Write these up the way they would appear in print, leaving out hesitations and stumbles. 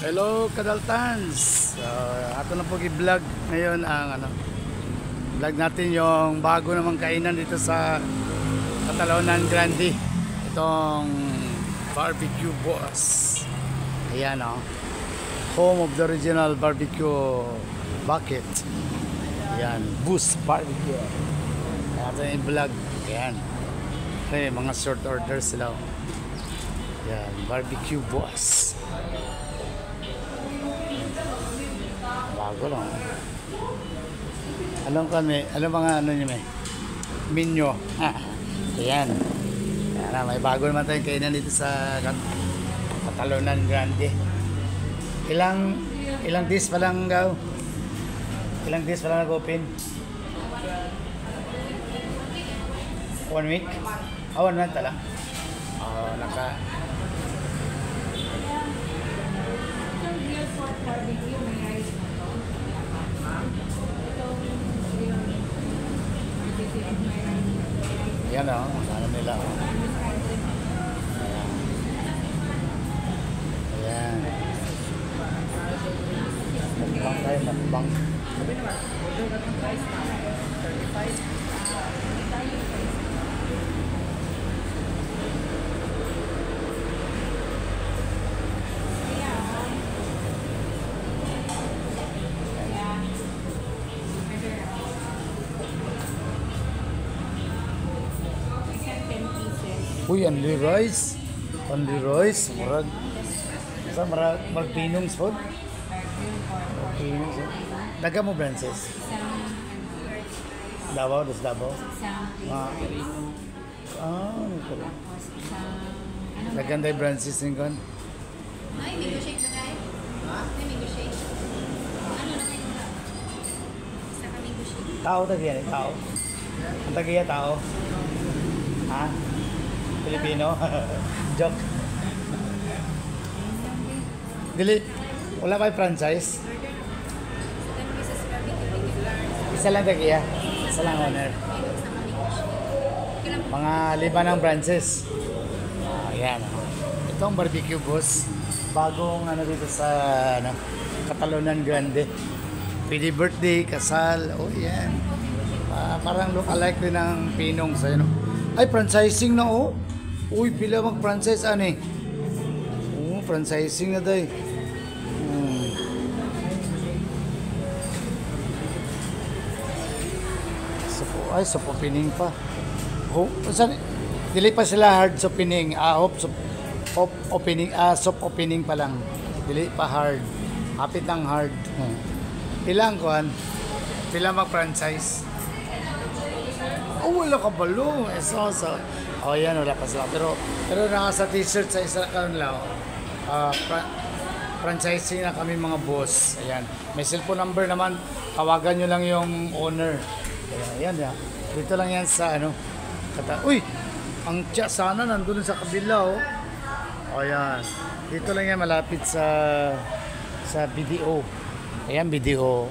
Hello Kadaltans. Ato na po i-vlog ngayon ang vlog natin yung bago namang kainan dito sa Catalonan Grande. Itong Barbecue Boss. Ayan home of the original barbecue bucket. Ayan, Boss Barbecue. Ato na i-vlog. Ayan. Okay, mga short orders sila. Ayan, Barbecue Boss. Bago lang. Alam mga niyo may menu. Ayan. Ayan, may bago naman tayong kainan dito sa Catalonan Grande. Ilang days pa lang daw? Ilang days pa lang nag-open? 1 week? 1 month lang. Yan ano nila Ayan. Mukbang tayo, mukbang. Uy, only rice. Only rice. Marag pinongs food. Pinongs. Daga mo, Francis? Davao, dos Davao. Dagan tayo, Francis, yung kan. Ay, mango shake na tayo? May mango shake. Ano na kayo na? Basta ka mango shake. Tao tagiyan, tao. Ang tagiya, tao. Ha? Filipino. Joke. Dili, wala ba yung franchise? Isa lang tagiya. Isa lang owner. Mga 5 ng branches. Ayan. Itong Barbecue Boss. Bagong dito sa Catalonan Grande. Pwede birthday, kasal. Oh, yan. Parang look-alike din ng pinong sa Ay, franchising na Uy, pila mag-franchise franchising na day. So opening pa. Dili pa sila hard opening. Soft opening pa lang. Dili pa hard. Hapit ng hard. Pila mag-franchise. Wala ka balo. Yan, wala pa sila. Pero nasa t-shirt sa isa lang. Franchising na kami mga boss. Ayan. May cellphone number naman. Tawagan nyo lang yung owner. Ayan. Dito lang yan sa Uy! Ang tiya sana nandun sa kabila Ayan. Dito lang yan malapit sa BDO. Ayan, BDO.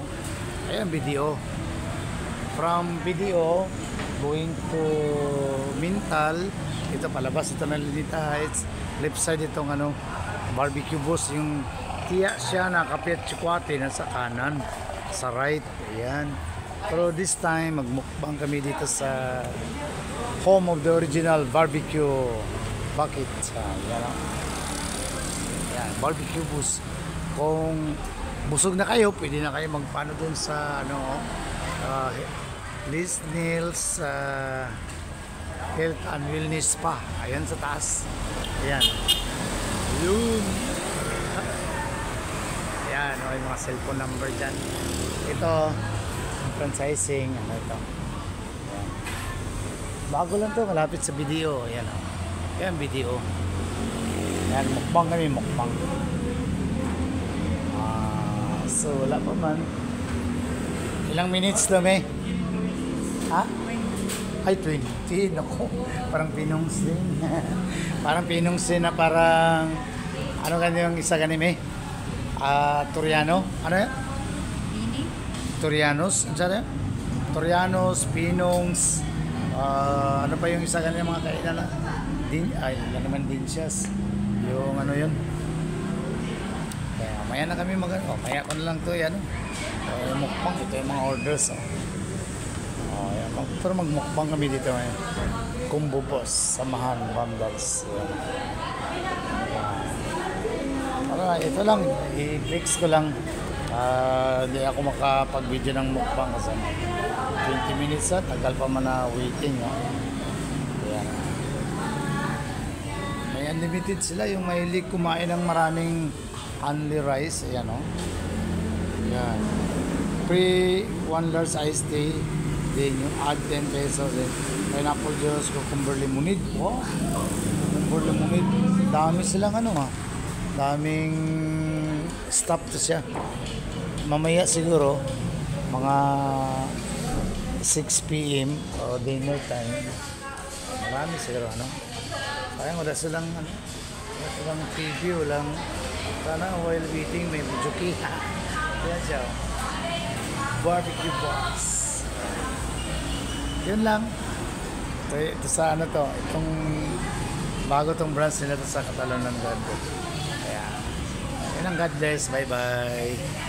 From BDO going to Mintal, ito palabas ito na Lunita Heights, left side itong Barbecue Boss, yung tiya siya na Kapiat Chikwate nasa kanan, sa right. Ayan. Pero this time magmukbang kami dito sa home of the original barbecue bucket. Ayan, Barbecue Boss. Kung busog na kayo, pwede na kayo magpano dun sa Liz Nils Health and Wellness Spa. Ayan sa taas. Ayan. Yun. Ayan. Yung mga cellphone number dyan. Ito. Franchising. Ito. Ayan. Bago lang to. Malapit sa video. Ayan. Ayan video. Ayan. Mukbang kami. Mukbang. So wala pa man. Ilang minutes lang Ha? Ay, 20. Naku, parang pinongs din. Parang pinongs din na parang yung isa ganime? Toriano? Ano yan? Torianos? Ano yan? Torianos, pinongs, ano pa yung isa ganyan mga kainan na? Yan naman din siyas. Yung ano yun? Kaya, Mamaya na kami mamaya ko na lang to yan. Mukbang, ito yung mga orders. Yan. Pero magmukbang kami dito ngayon. Combo Boss, Samahan, Bundles. Yan. Para ito lang, i-fix ko lang. Hindi ako makapag-video ng mukbang kasi 20 minutes tagal pa man na waiting. No? Yan. May unlimited sila, yung mahilig kumain ng maraming only rice. Ayan o. Yan. Free 1 large iced tea. Then yung add 10 pesos. Then pineapple juice, cucumber lemonade. Wow! Cucumber lemonade. Dami silang daming stop to siya. Mamaya siguro mga 6 p.m. o dinner time. Marami siguro Sayang wala silang TV, walang sana while waiting may bujuki. Yan siya. Barbecue box. Yun lang. Ito sa itong bago tong branch nila to sa Catalan ng God. Kaya, yun ang God bless. Bye bye.